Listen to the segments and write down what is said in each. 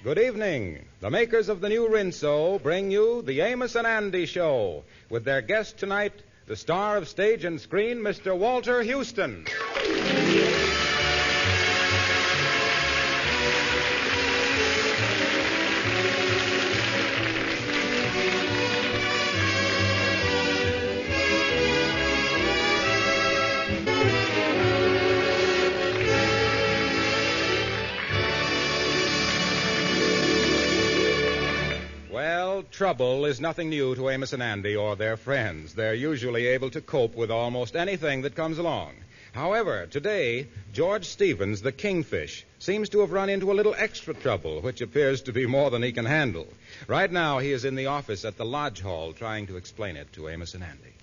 Good evening. The makers of the new Rinso bring you the Amos and Andy Show with their guest tonight, the star of stage and screen, Mr. Walter Houston. Trouble is nothing new to Amos and Andy or their friends. They're usually able to cope with almost anything that comes along. However, today, George Stevens, the Kingfish, seems to have run into a little extra trouble, which appears to be more than he can handle. Right now, he is in the office at the Lodge Hall trying to explain it to Amos and Andy.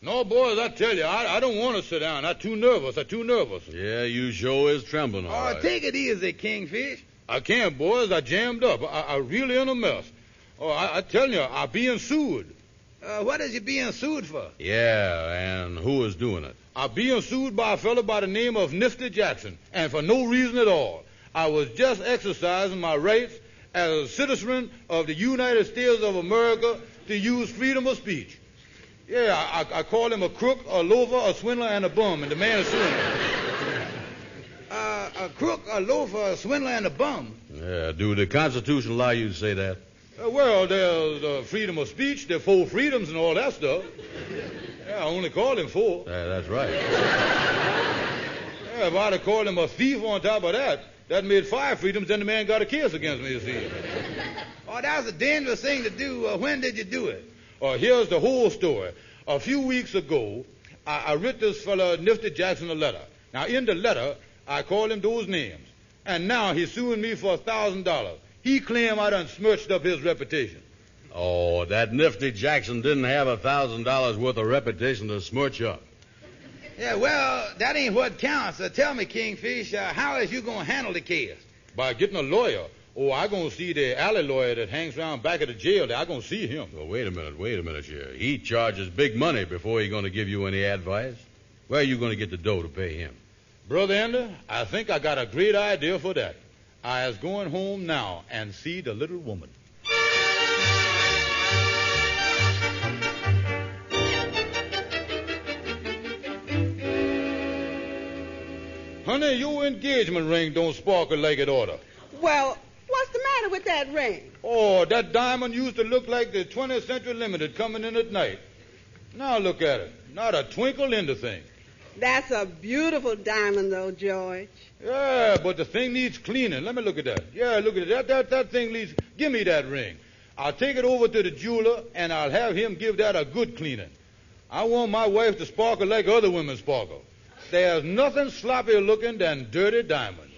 No, boys, I tell you, I don't want to sit down. I'm too nervous. Yeah, you sure is trembling, all right. Take it easy, Kingfish. I can't, boys. I jammed up. I really in a mess. Oh, I tell you, I'm being sued. What is you being sued for? Yeah, and who is doing it? I'm being sued by a fellow by the name of Nifty Jackson, and for no reason at all. I was just exercising my rights as a citizen of the United States of America to use freedom of speech. Yeah, I call him a crook, a loafer, a swindler, and a bum, and the man is suing me. A crook, a loafer, a swindler, and a bum? Yeah, do the Constitution allow you to say that? Well, there's freedom of speech, there's 4 freedoms and all that stuff. Yeah, I only called him 4. That's right. Yeah, if I'd have called him a thief on top of that, that made 5 freedoms, then the man got a case against me, you see. Oh, that was a dangerous thing to do. When did you do it? Here's the whole story. A few weeks ago, I wrote this fella Nifty Jackson a letter. Now, in the letter, I called him those names. And now he's suing me for $1,000. He claimed I done smirched up his reputation. Oh, that Nifty Jackson didn't have $1,000 worth of reputation to smirch up. Yeah, well, that ain't what counts. Tell me, Kingfish, how is you going to handle the case? By getting a lawyer. Oh, I going to see the alley lawyer that hangs around back of the jail. I going to see him. Well, wait a minute here. He charges big money before he's going to give you any advice. Where are you going to get the dough to pay him? Brother Ender, I think I got a great idea for that. I is going home now and see the little woman. Honey, your engagement ring don't sparkle like it oughta. Well, what's the matter with that ring? Oh, that diamond used to look like the 20th Century Limited coming in at night. Now look at it. Not a twinkle in the thing. That's a beautiful diamond, though, George. Yeah, but the thing needs cleaning. Let me look at that. Yeah, look at it. That thing needs... Give me that ring. I'll take it over to the jeweler, and I'll have him give that a good cleaning. I want my wife to sparkle like other women sparkle. There's nothing sloppier looking than dirty diamonds.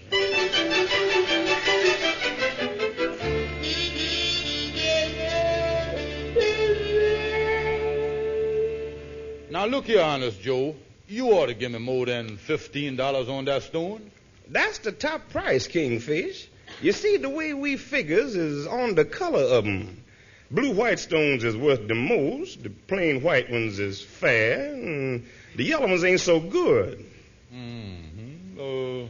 Now, look here, Honest Joe. You ought to give me more than $15 on that stone. That's the top price, Kingfish. You see, the way we figures is on the color of 'em. Blue white stones is worth the most. The plain white ones is fair. And the yellow ones ain't so good. Mm-hmm.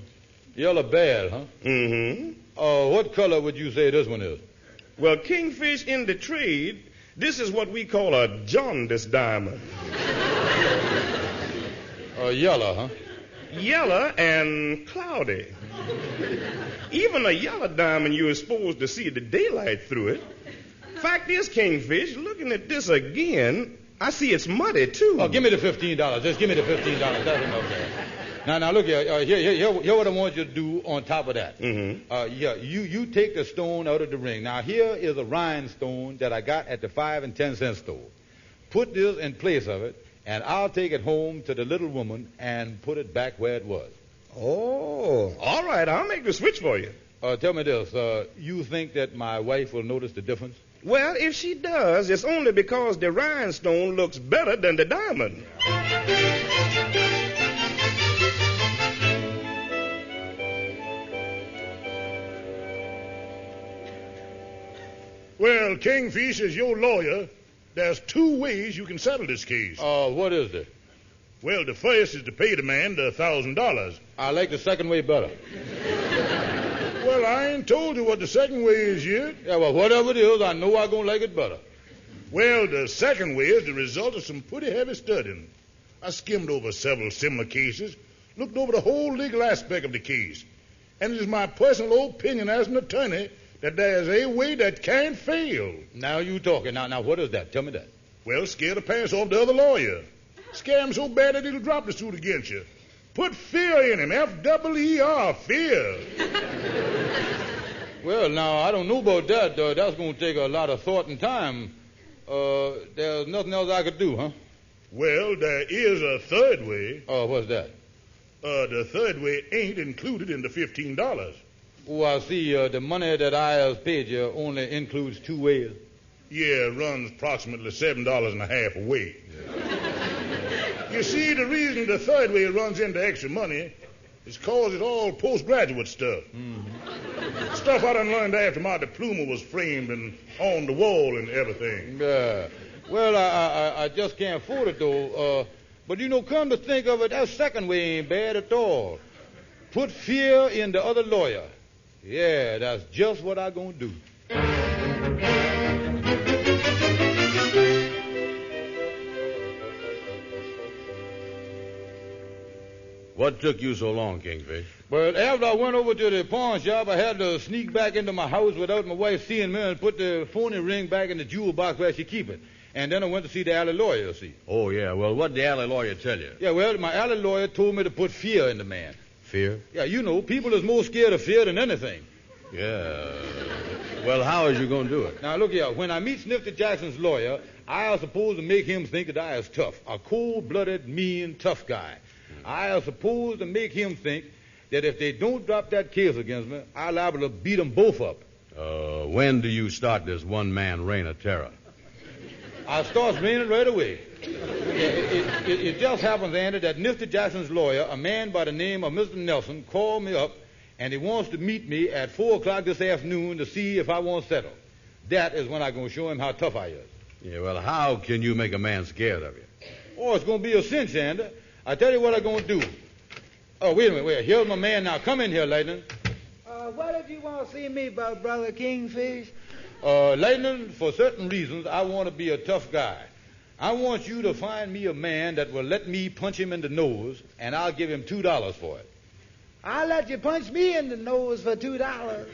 Yellow bad, huh? Mm-hmm. What color would you say this one is? Well, Kingfish, in the trade, this is what we call a jaundice diamond. Yellow, huh? Yellow and cloudy. Even a yellow diamond, you're supposed to see the daylight through it. Fact is, Kingfish, looking at this again, I see it's muddy, too. Oh, give me the $15. Just give me the $15. That's enough there. Now, look here. Here what I want you to do on top of that. Mm-hmm. You take the stone out of the ring. Now, here is a rhinestone that I got at the 5 and 10 cent store. Put this in place of it, and I'll take it home to the little woman and put it back where it was. Oh, all right. I'll make the switch for you. Tell me this. You think that my wife will notice the difference? Well, if she does, it's only because the rhinestone looks better than the diamond. Well, Kingfish is your lawyer. There's 2 ways you can settle this case. What is it? Well, the first is to pay the man the $1,000. I like the second way better. Well, I ain't told you what the second way is yet. Yeah, well, whatever it is, I know I'm going to like it better. Well, the second way is the result of some pretty heavy studying. I skimmed over several similar cases, looked over the whole legal aspect of the case, and it is my personal opinion as an attorney that there is a way that can't fail. Now you talking. Now, what is that? Tell me that. Well, scare the pants off the other lawyer. Scare him so bad that he'll drop the suit against you. Put fear in him, F-E-E-R, fear. Well, now, I don't know about that. That's going to take a lot of thought and time. There's nothing else I could do, huh? Well, there is a third way. What's that? The third way ain't included in the $15. Oh, I see. The money that I have paid you only includes 2 ways. Yeah, runs approximately $7.50 a way. Yeah. You see, the reason the third way runs into extra money is cause it's all postgraduate stuff. Mm-hmm. Stuff I done learned after my diploma was framed and on the wall and everything. Yeah. Well, I just can't afford it, though. But, come to think of it, that second way ain't bad at all. Put fear in the other lawyer. Yeah, that's just what I'm going to do. What took you so long, Kingfish? Well, after I went over to the pawn shop, I had to sneak back into my house without my wife seeing me and put the phony ring back in the jewel box where she keep it. And then I went to see the alley lawyer, you see. Oh, yeah. Well, what'd the alley lawyer tell you? Yeah, well, my alley lawyer told me to put fear in the man. Fear? Yeah, people is more scared of fear than anything. Yeah. Well, how is you going to do it? Now, look here. When I meet Snifty Jackson's lawyer, I was supposed to make him think that I is tough. A cold-blooded, mean, tough guy. I was supposed to make him think that if they don't drop that case against me, I'm liable to beat them both up. When do you start this one-man reign of terror? I start raining right away. It just happens, Andy, that Nifty Jackson's lawyer, a man by the name of Mr. Nelson, called me up, and he wants to meet me at 4 o'clock this afternoon to see if I won't settle. That is when I'm going to show him how tough I is. Yeah, well, how can you make a man scared of you? Oh, it's going to be a cinch, Andy. I tell you what I'm going to do. Oh, wait a minute. Here's my man now. Come in here, Lightning. What if you want to see me about Brother Kingfish? Lightning, for certain reasons, I want to be a tough guy. I want you to find me a man that will let me punch him in the nose, and I'll give him $2 for it. I'll let you punch me in the nose for $2.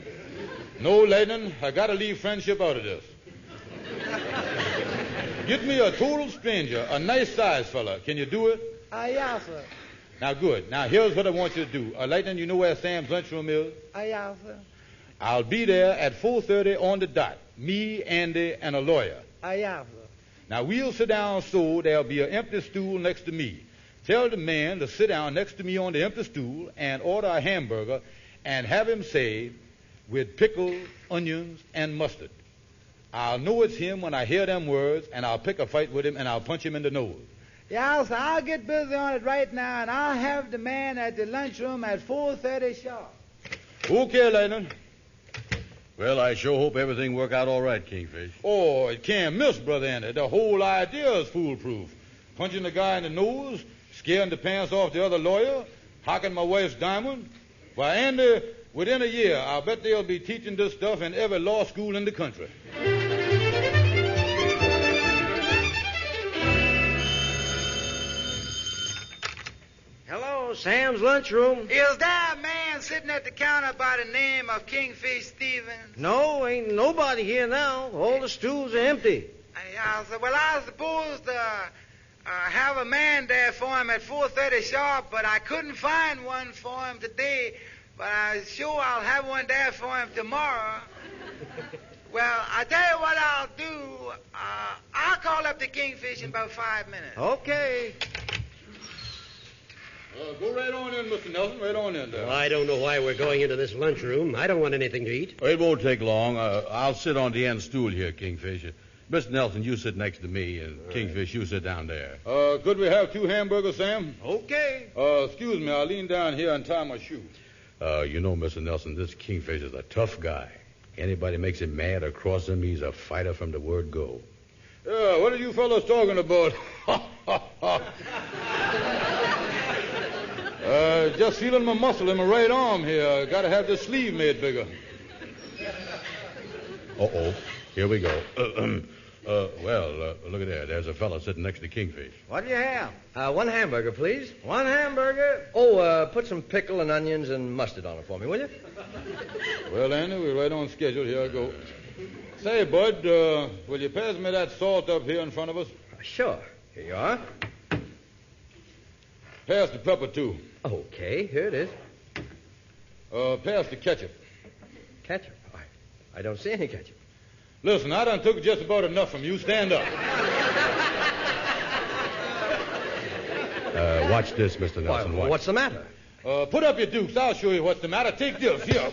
No, Lightning, I got to leave friendship out of this. Get me a total stranger, a nice-sized fella. Can you do it? Yeah, sir. Now, good. Now, here's what I want you to do. Lightning, you know where Sam's lunchroom is? Yeah, sir. I'll be there at 4:30 on the dot. Me, Andy, and a lawyer. Yeah, sir. Now, we'll sit down so there'll be an empty stool next to me. Tell the man to sit down next to me on the empty stool and order a hamburger and have him say, with pickles, onions, and mustard. I'll know it's him when I hear them words, and I'll pick a fight with him, and I'll punch him in the nose. Yeah, sir, I'll get busy on it right now, and I'll have the man at the lunchroom at 4:30 sharp. Okay, Lightning. Well, I sure hope everything work out all right, Kingfish. Oh, it can't miss, Brother Andy. The whole idea is foolproof. Punching the guy in the nose, scaring the pants off the other lawyer, hocking my wife's diamond. Why, Andy, within a year, I'll bet they'll be teaching this stuff in every law school in the country. Hello, Sam's lunchroom. Is there a man sitting at the counter by the name of Kingfish Stevens? No, ain't nobody here now. All the stools are empty. Yeah, sir. Well, I was supposed to have a man there for him at 4:30 sharp, but I couldn't find one for him today. But I'm sure I'll have one there for him tomorrow. Well, I tell you what I'll do. I'll call up the Kingfish in about 5 minutes. Okay. Go right on in, Mr. Nelson. Right on in there. Well, I don't know why we're going into this lunchroom. I don't want anything to eat. It won't take long. I'll sit on the end stool here, Kingfish. Mr. Nelson, you sit next to me, and Kingfish, you sit down there. Could we have 2 hamburgers, Sam? Okay. Excuse me, I'll lean down here and tie my shoe. You know, Mr. Nelson, this Kingfish is a tough guy. Anybody makes him mad or cross him, he's a fighter from the word go. Yeah, what are you fellows talking about? just feeling my muscle in my right arm here. Got to have this sleeve made bigger. Uh-oh. Here we go. Look at that. There's a fella sitting next to Kingfish. What do you have? One hamburger, please. One hamburger? Oh, put some pickle and onions and mustard on it for me, will you? Well, Andy, we're right on schedule. Here I go. Say, Bud, will you pass me that salt up here in front of us? Sure. Here you are. Pass the pepper, too. Okay, here it is. Pass the ketchup. Ketchup? I don't see any ketchup. Listen, I done took just about enough from you. Stand up. Watch this, Mr. Nelson. Watch. What's the matter? Put up your dukes. I'll show you what's the matter. Take this. Here.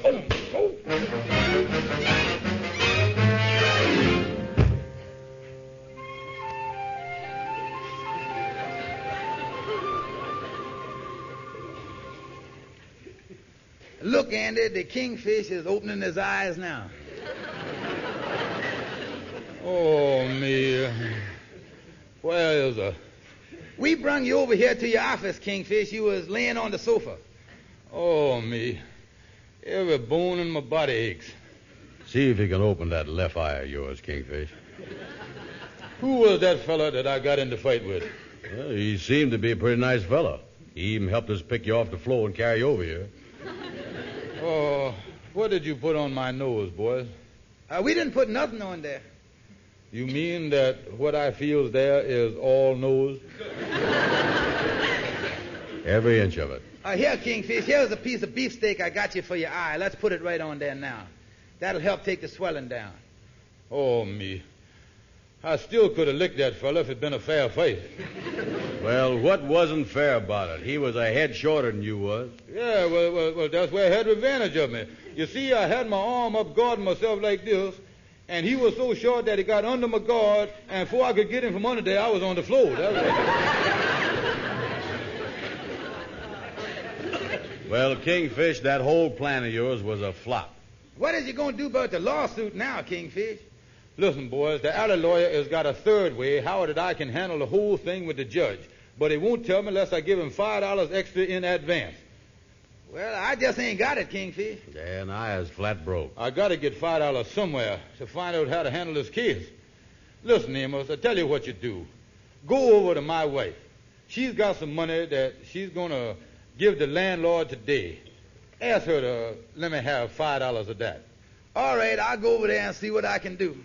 Look, Andy, the Kingfish is opening his eyes now. Oh, me. Where is her? We brung you over here to your office, Kingfish. You was laying on the sofa. Oh, me. Every bone in my body aches. See if you can open that left eye of yours, Kingfish. Who was that fella that I got in the fight with? Well, he seemed to be a pretty nice fella. He even helped us pick you off the floor and carry you over here. Oh, what did you put on my nose, boys? We didn't put nothing on there. You mean that what I feel there is all nose? Every inch of it. Here, Kingfish, here's a piece of beefsteak I got you for your eye. Let's put it right on there now. That'll help take the swelling down. Oh, me. I still could have licked that fella if it'd been a fair fight. Well, what wasn't fair about it? He was a head shorter than you was. Yeah, well, that's where he had advantage of me. You see, I had my arm up guarding myself like this, and he was so short that he got under my guard, and before I could get him from under there, I was on the floor. That was Well, Kingfish, that whole plan of yours was a flop. What is you going to do about the lawsuit now, Kingfish? Listen, boys, the alley lawyer has got a third way how that I can handle the whole thing with the judge. But he won't tell me unless I give him $5 extra in advance. Well, I just ain't got it, Kingfish. Yeah, and I is flat broke. I got to get $5 somewhere to find out how to handle this case. Listen, Amos, I tell you what you do. Go over to my wife. She's got some money that she's going to give the landlord today. Ask her to let me have $5 of that. All right, I'll go over there and see what I can do.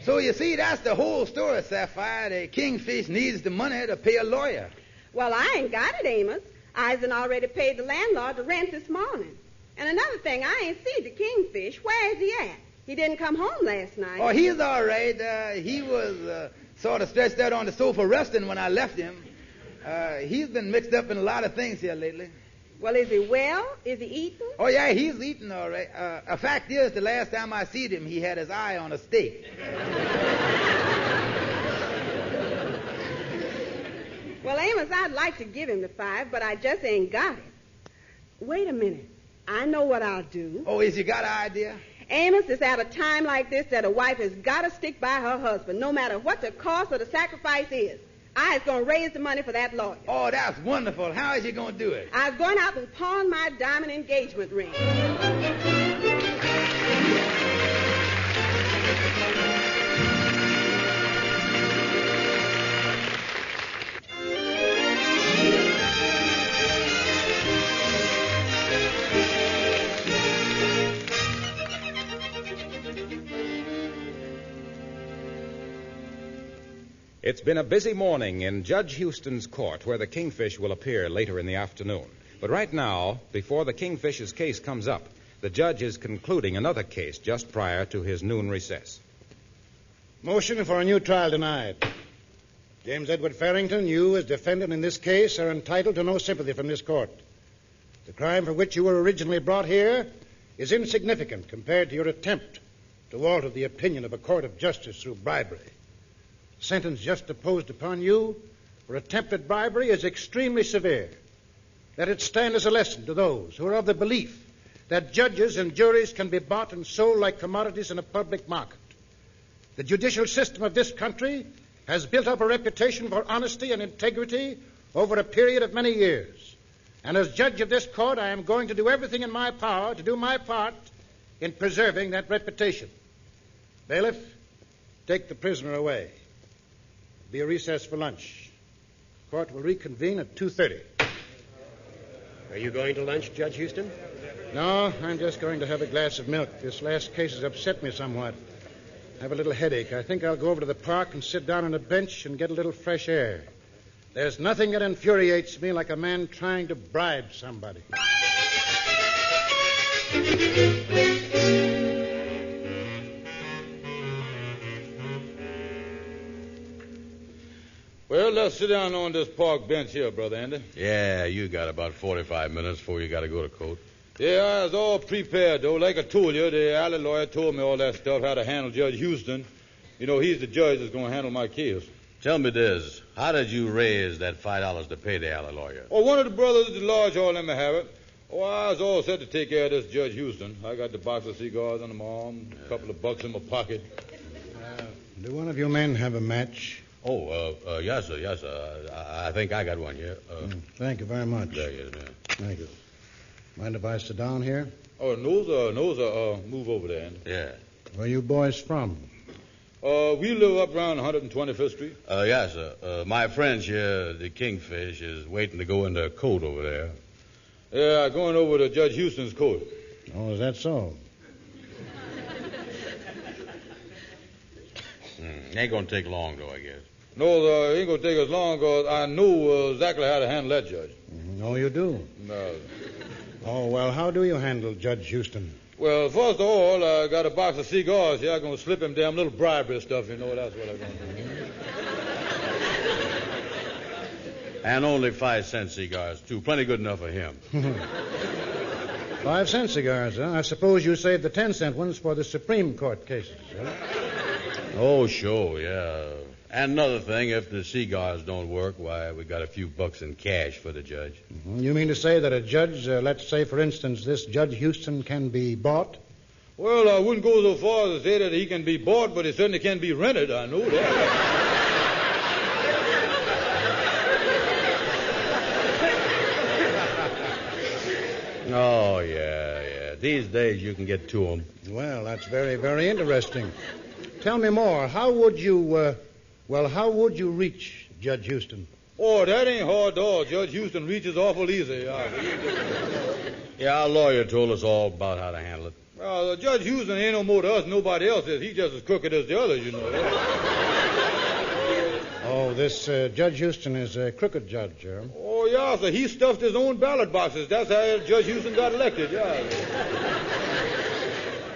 So you see, that's the whole story, Sapphire. The Kingfish needs the money to pay a lawyer. Well, I ain't got it, Amos. I done already paid the landlord the rent this morning. And another thing, I ain't seen the Kingfish. Where is he at? He didn't come home last night. Oh, he's all right. He was sort of stretched out on the sofa resting when I left him. He's been mixed up in a lot of things here lately. Well, is he well? Is he eating? Oh, yeah, he's eating all right. A fact is, the last time I seen him, he had his eye on a steak. Well, Amos, I'd like to give him the $5, but I just ain't got it. Wait a minute. I know what I'll do. Oh, is you got an idea? Amos, it's at a time like this that a wife has got to stick by her husband, no matter what the cost or the sacrifice is. I was going to raise the money for that lawyer. Oh, that's wonderful. How is you going to do it? I was going out and pawn my diamond engagement ring. It's been a busy morning in Judge Houston's court, where the Kingfish will appear later in the afternoon. But right now, before the Kingfish's case comes up, the judge is concluding another case just prior to his noon recess. Motion for a new trial denied. James Edward Farrington, you, as defendant in this case, are entitled to no sympathy from this court. The crime for which you were originally brought here is insignificant compared to your attempt to alter the opinion of a court of justice through bribery. The sentence just imposed upon you for attempted bribery is extremely severe. Let it stand as a lesson to those who are of the belief that judges and juries can be bought and sold like commodities in a public market. The judicial system of this country has built up a reputation for honesty and integrity over a period of many years. And as judge of this court, I am going to do everything in my power to do my part in preserving that reputation. Bailiff, take the prisoner away. Be a recess for lunch. Court will reconvene at 2:30. Are you going to lunch, Judge Houston? No, I'm just going to have a glass of milk. This last case has upset me somewhat. I have a little headache. I think I'll go over to the park and sit down on a bench and get a little fresh air. There's nothing that infuriates me like a man trying to bribe somebody. Well, let's sit down on this park bench here, Brother Andy. Yeah, you got about 45 minutes before you got to go to court. Yeah, I was all prepared, though. Like I told you, the alley lawyer told me all that stuff, how to handle Judge Houston. You know, he's the judge that's going to handle my case. Tell me this. How did you raise that $5 to pay the alley lawyer? Oh, one of the brothers at the lodge hall let me have it. Oh, I was all set to take care of this Judge Houston. I got the box of cigars on my arm, a couple of bucks in my pocket. Do one of you men have a match? Oh, yes, sir, yes, sir. I think I got one here. Thank you very much. There you is, Thank you. Mind if I sit down here? Oh, no, sir. Move over there, Andy. Yeah. Where you boys from? We live up around 125th Street. Yes, sir. My friend here, the Kingfish, is waiting to go into court over there. Yeah, going over to Judge Houston's court. Oh, is that so? Ain't going to take long, though, I guess. No, sir, it ain't going to take us long, because I know exactly how to handle that judge. Oh, you do? No. Oh, well, how do you handle Judge Houston? Well, first of all, I got a box of cigars here. I'm going to slip him damn little bribery stuff, you know. That's what I'm going to do. And only 5-cent cigars, too. Plenty good enough for him. 5-cent cigars, huh? I suppose you saved the 10-cent ones for the Supreme Court cases, huh? Oh, sure, yeah. And another thing, if the cigars don't work, why, we got a few bucks in cash for the judge. Mm-hmm. You mean to say that a judge, let's say, for instance, this Judge Houston can be bought? Well, I wouldn't go so far as to say that he can be bought, but he certainly can be rented. I know that. Oh, yeah. These days you can get to them. Well, that's very, very interesting. Tell me more. How would you reach Judge Houston? Oh, that ain't hard at all. Judge Houston reaches awful easy. Yeah, our lawyer told us all about how to handle it. Well, Judge Houston ain't no more to us than nobody else is. He's just as crooked as the others, you know. Oh, this Judge Houston is a crooked judge, huh? Oh, yeah, so he stuffed his own ballot boxes. That's how Judge Houston got elected, yeah.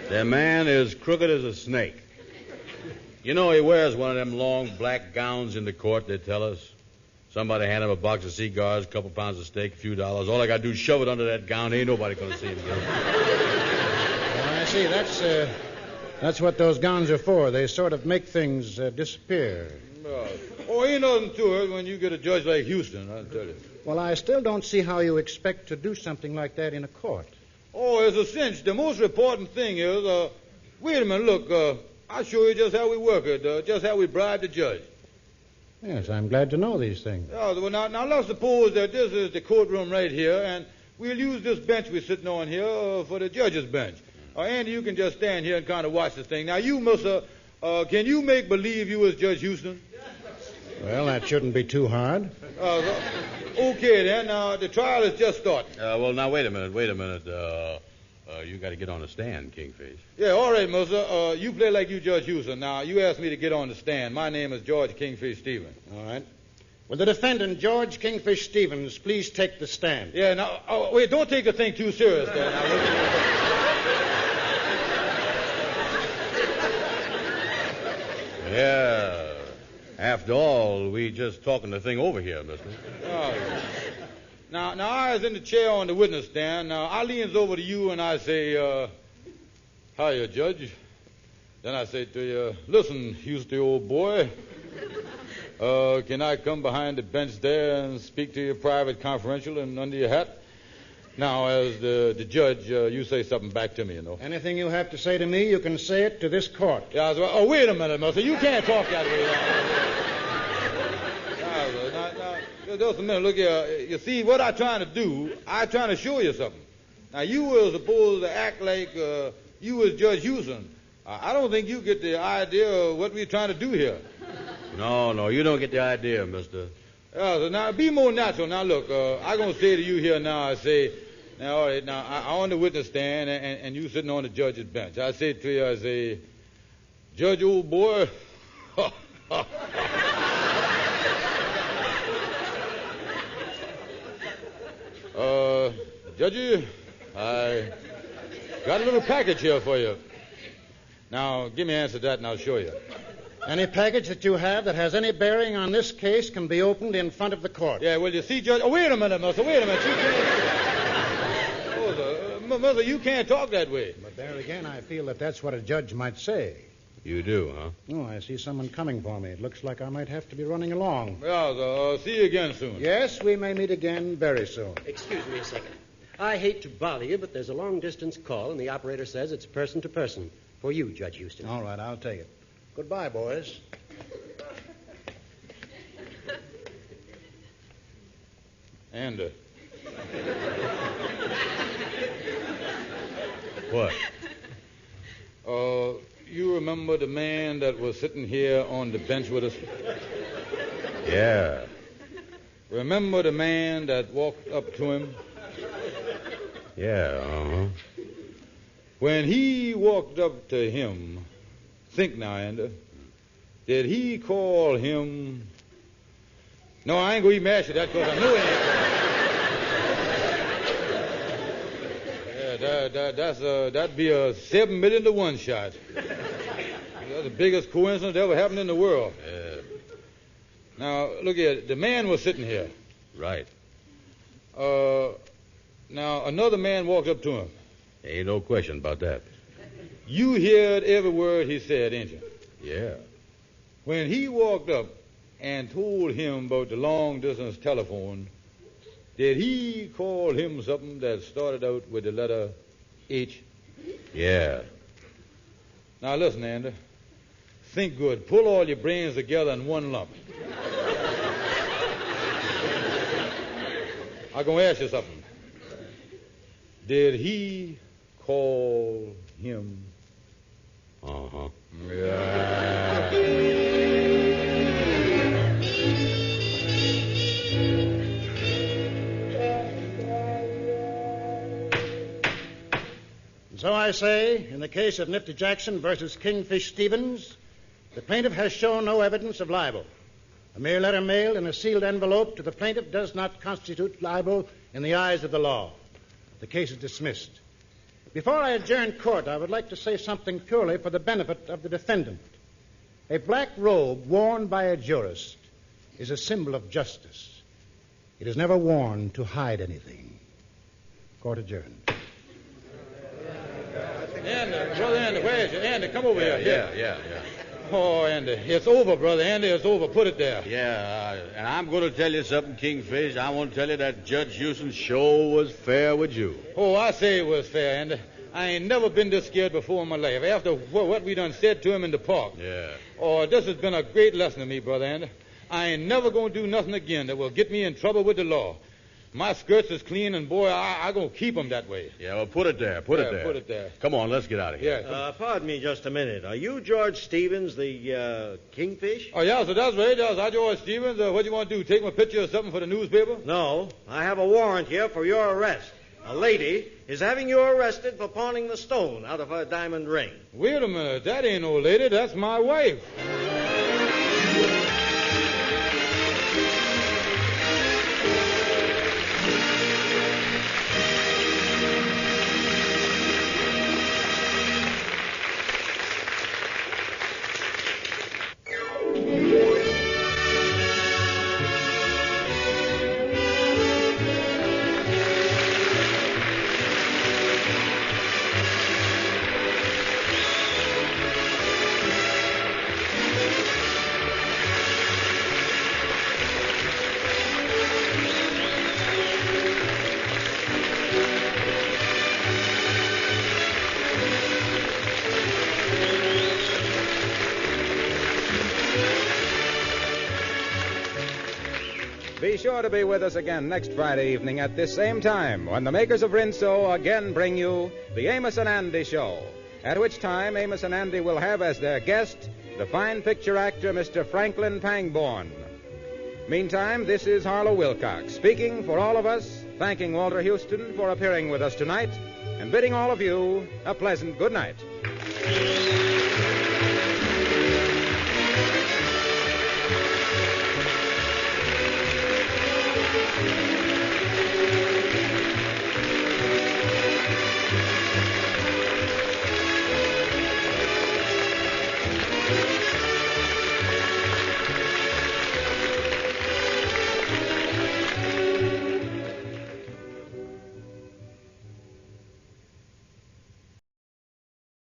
The man is crooked as a snake. You know, he wears one of them long black gowns in the court, they tell us. Somebody hand him a box of cigars, a couple pounds of steak, a few dollars. All I got to do is shove it under that gown. Ain't nobody going to see him again. Well, I see. That's what those gowns are for. They sort of make things disappear. Oh, ain't nothing to it when you get a judge like Houston, I'll tell you. Well, I still don't see how you expect to do something like that in a court. Oh, it's a cinch. The most important thing is, wait a minute, look, I'll show you just how we work it, just how we bribe the judge. Yes, I'm glad to know these things. Well, now let's suppose that this is the courtroom right here, and we'll use this bench we're sitting on here for the judge's bench. Andy, you can just stand here and kind of watch the thing. Now, you, mister, can you make believe you was Judge Houston? Well, that shouldn't be too hard. Okay, then. The trial has just started. Well, now, wait a minute. You got to get on the stand, Kingfish. Yeah, all right, mister. You play like you Judge Houston. Now, you asked me to get on the stand. My name is George Kingfish Stevens. All right. Will the defendant, George Kingfish Stevens, please take the stand? Yeah, now, wait, don't take the thing too serious there. Now, yeah. After all, we just talking the thing over here, mister. Oh, yeah. Now, I was in the chair on the witness stand. Now, I leans over to you and I say, hiya, Judge. Then I say to you, listen, Houston, old boy, can I come behind the bench there and speak to you private, confidential, and under your hat? Now, as the judge, you say something back to me, you know. Anything you have to say to me, you can say it to this court. Yeah, oh, wait a minute, mister. You can't talk that way. Now, just a minute. Look here. You see, what I'm trying to do, I'm trying to show you something. Now, you were supposed to act like you was Judge Houston. I don't think you get the idea of what we're trying to do here. No, you don't get the idea, mister. Yeah, so now, be more natural. Now, look, I'm going to say to you here now, I say, now, all right, now, I'm on the witness stand, and you sitting on the judge's bench. I say to you, I say, Judge, old boy, Judge, I got a little package here for you. Now, give me an answer to that, and I'll show you. Any package that you have that has any bearing on this case can be opened in front of the court. Yeah, well, you see, Judge... Oh, wait a minute, mister. Wait a minute. You can't... Mister, you can't talk that way. But there again, I feel that that's what a judge might say. You do, huh? Oh, I see someone coming for me. It looks like I might have to be running along. Yeah, so, see you again soon. Yes, we may meet again very soon. Excuse me a second. I hate to bother you, but there's a long-distance call, and the operator says it's person to person. For you, Judge Houston. All right, I'll take it. Goodbye, boys. And, What? You remember the man that was sitting here on the bench with us? Yeah. Remember the man that walked up to him? Yeah, uh-huh. When he walked up to him, think now, Andy, did he call him... No, I ain't going to even ask you that because I know it ain't. That'd be a 7 million to 1 shot. That's the biggest coincidence that ever happened in the world. Yeah. Now, look here. The man was sitting here. Right. Now, another man walked up to him. Ain't no question about that. You heard every word he said, didn't you? Yeah. When he walked up and told him about the long-distance telephone, did he call him something that started out with the letter H? Yeah. Now, listen, Andy. Think good. Pull all your brains together in one lump. I'm going to ask you something. Did he call him? Uh-huh. Yeah. So I say, in the case of Nifty Jackson versus Kingfish Stevens, the plaintiff has shown no evidence of libel. A mere letter mailed in a sealed envelope to the plaintiff does not constitute libel in the eyes of the law. The case is dismissed. Before I adjourn court, I would like to say something purely for the benefit of the defendant. A black robe worn by a jurist is a symbol of justice. It is never worn to hide anything. Court adjourned. Andy, Brother Andy, where is you? Andy, come over here. Yeah. Oh, Andy, it's over, Brother Andy. It's over. Put it there. Yeah, and I'm going to tell you something, Kingfish. I want to tell you that Judge Houston's show was fair with you. Oh, I say it was fair, Andy. I ain't never been this scared before in my life. After what we done said to him in the park. Yeah. Oh, this has been a great lesson to me, Brother Andy. I ain't never going to do nothing again that will get me in trouble with the law. My skirts is clean, and, boy, I'm going to keep them that way. Yeah, well, put it there. Put it there. Come on, let's get out of here. Yeah. Pardon me just a minute. Are you George Stevens, the Kingfish? Oh, yeah, so that's right. I George Stevens. What do you want to do, take my picture or something for the newspaper? No, I have a warrant here for your arrest. A lady is having you arrested for pawning the stone out of her diamond ring. Wait a minute. That ain't no lady. That's my wife. Be sure to be with us again next Friday evening at this same time when the makers of Rinso again bring you the Amos and Andy Show, at which time Amos and Andy will have as their guest the fine picture actor Mr. Franklin Pangborn. Meantime, this is Harlow Wilcox speaking for all of us, thanking Walter Houston for appearing with us tonight, and bidding all of you a pleasant good night.